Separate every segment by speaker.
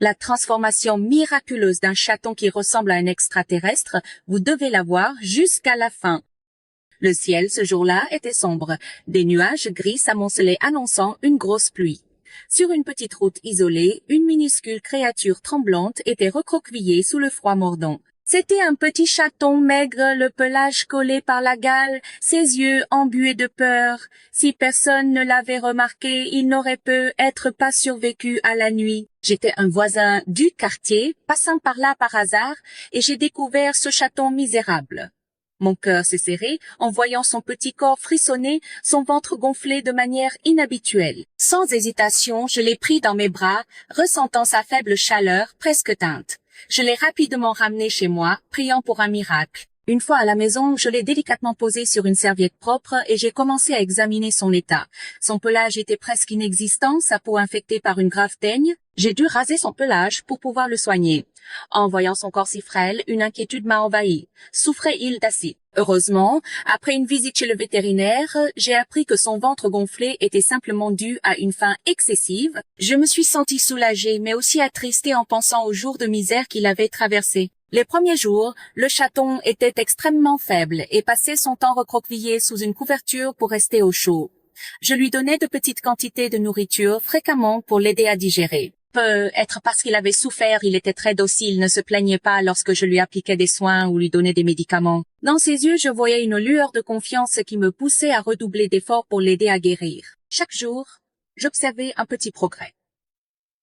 Speaker 1: La transformation miraculeuse d'un chaton qui ressemble à un extraterrestre, vous devez la voir jusqu'à la fin. Le ciel ce jour-là était sombre. Des nuages gris s'amoncelaient annonçant une grosse pluie. Sur une petite route isolée, une minuscule créature tremblante était recroquevillée sous le froid mordant. C'était un petit chaton maigre, le pelage collé par la gale, ses yeux embués de peur. Si personne ne l'avait remarqué, il n'aurait peut-être pas survécu à la nuit. J'étais un voisin du quartier, passant par là par hasard, et j'ai découvert ce chaton misérable. Mon cœur s'est serré en voyant son petit corps frissonner, son ventre gonflé de manière inhabituelle. Sans hésitation, je l'ai pris dans mes bras, ressentant sa faible chaleur presque teinte. Je l'ai rapidement ramené chez moi, priant pour un miracle. Une fois à la maison, je l'ai délicatement posé sur une serviette propre et j'ai commencé à examiner son état. Son pelage était presque inexistant, sa peau infectée par une grave teigne. J'ai dû raser son pelage pour pouvoir le soigner. En voyant son corps si frêle, une inquiétude m'a envahi. Souffrait-il d'acide? Heureusement, après une visite chez le vétérinaire, j'ai appris que son ventre gonflé était simplement dû à une faim excessive. Je me suis sentie soulagée, mais aussi attristée en pensant aux jours de misère qu'il avait traversés. Les premiers jours, le chaton était extrêmement faible et passait son temps recroquevillé sous une couverture pour rester au chaud. Je lui donnais de petites quantités de nourriture fréquemment pour l'aider à digérer. Peut-être parce qu'il avait souffert, il était très docile, ne se plaignait pas lorsque je lui appliquais des soins ou lui donnais des médicaments. Dans ses yeux, je voyais une lueur de confiance qui me poussait à redoubler d'efforts pour l'aider à guérir. Chaque jour, j'observais un petit progrès.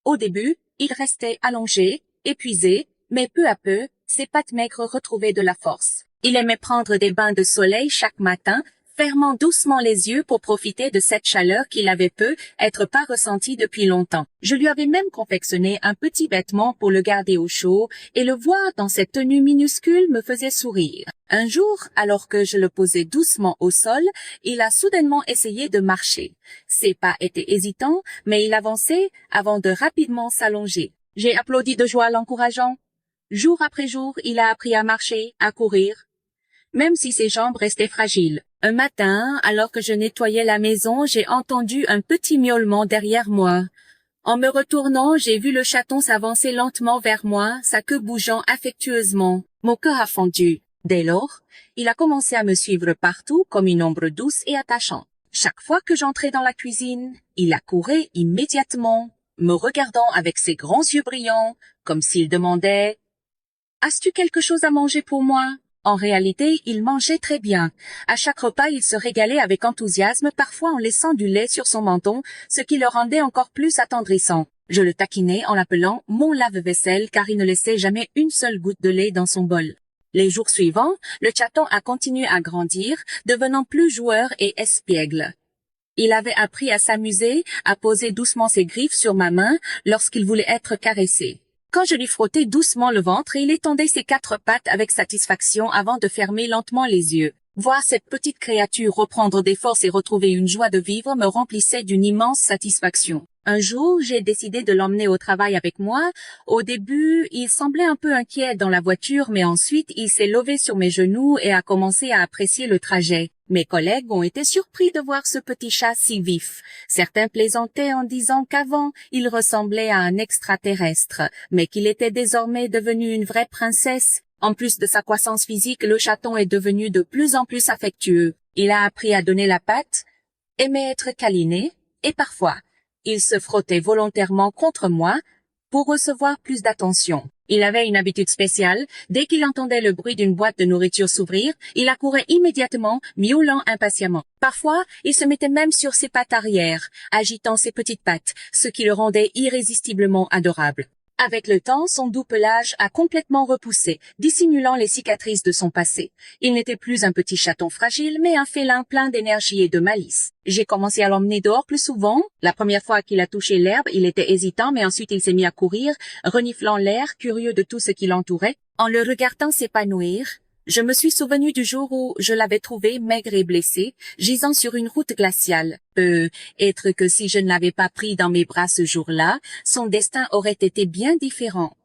Speaker 1: Au début, il restait allongé, épuisé, mais peu à peu, ses pattes maigres retrouvaient de la force. Il aimait prendre des bains de soleil chaque matin, fermant doucement les yeux pour profiter de cette chaleur qu'il avait peut-être pas ressentie depuis longtemps. Je lui avais même confectionné un petit vêtement pour le garder au chaud, et le voir dans cette tenue minuscule me faisait sourire. Un jour, alors que je le posais doucement au sol, il a soudainement essayé de marcher. Ses pas étaient hésitants, mais il avançait avant de rapidement s'allonger. J'ai applaudi de joie l'encourageant. Jour après jour, il a appris à marcher, à courir, même si ses jambes restaient fragiles. Un matin, alors que je nettoyais la maison, j'ai entendu un petit miaulement derrière moi. En me retournant, j'ai vu le chaton s'avancer lentement vers moi, sa queue bougeant affectueusement. Mon cœur a fondu. Dès lors, il a commencé à me suivre partout comme une ombre douce et attachante. Chaque fois que j'entrais dans la cuisine, il accourait immédiatement, me regardant avec ses grands yeux brillants, comme s'il demandait « As-tu quelque chose à manger pour moi ?» En réalité, il mangeait très bien. À chaque repas, il se régalait avec enthousiasme, parfois en laissant du lait sur son menton, ce qui le rendait encore plus attendrissant. Je le taquinais en l'appelant mon lave-vaisselle car il ne laissait jamais une seule goutte de lait dans son bol. Les jours suivants, le chaton a continué à grandir, devenant plus joueur et espiègle. Il avait appris à s'amuser, à poser doucement ses griffes sur ma main lorsqu'il voulait être caressé. Quand je lui frottais doucement le ventre, il étendait ses 4 pattes avec satisfaction avant de fermer lentement les yeux. Voir cette petite créature reprendre des forces et retrouver une joie de vivre me remplissait d'une immense satisfaction. Un jour, j'ai décidé de l'emmener au travail avec moi. Au début, il semblait un peu inquiet dans la voiture, mais ensuite, il s'est levé sur mes genoux et a commencé à apprécier le trajet. Mes collègues ont été surpris de voir ce petit chat si vif. Certains plaisantaient en disant qu'avant, il ressemblait à un extraterrestre, mais qu'il était désormais devenu une vraie princesse. En plus de sa croissance physique, le chaton est devenu de plus en plus affectueux. Il a appris à donner la patte, aimait être câliné, et parfois, il se frottait volontairement contre moi pour recevoir plus d'attention. Il avait une habitude spéciale. Dès qu'il entendait le bruit d'une boîte de nourriture s'ouvrir, il accourait immédiatement, miaulant impatiemment. Parfois, il se mettait même sur ses pattes arrière, agitant ses petites pattes, ce qui le rendait irrésistiblement adorable. Avec le temps, son doux pelage a complètement repoussé, dissimulant les cicatrices de son passé. Il n'était plus un petit chaton fragile, mais un félin plein d'énergie et de malice. J'ai commencé à l'emmener dehors plus souvent. La première fois qu'il a touché l'herbe, il était hésitant, mais ensuite il s'est mis à courir, reniflant l'air, curieux de tout ce qui l'entourait. En le regardant s'épanouir, je me suis souvenu du jour où je l'avais trouvé maigre et blessé, gisant sur une route glaciale. Peut-être que si je ne l'avais pas pris dans mes bras ce jour-là, son destin aurait été bien différent.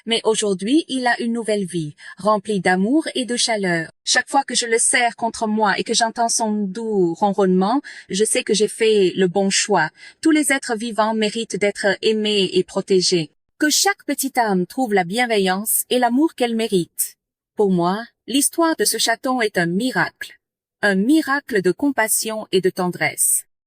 Speaker 1: Mais aujourd'hui, il a une nouvelle vie, remplie d'amour et de chaleur. Chaque fois que je le serre contre moi et que j'entends son doux ronronnement, je sais que j'ai fait le bon choix. Tous les êtres vivants méritent d'être aimés et protégés. Que chaque petite âme trouve la bienveillance et l'amour qu'elle mérite. Pour moi, l'histoire de ce chaton est un miracle de compassion et de tendresse.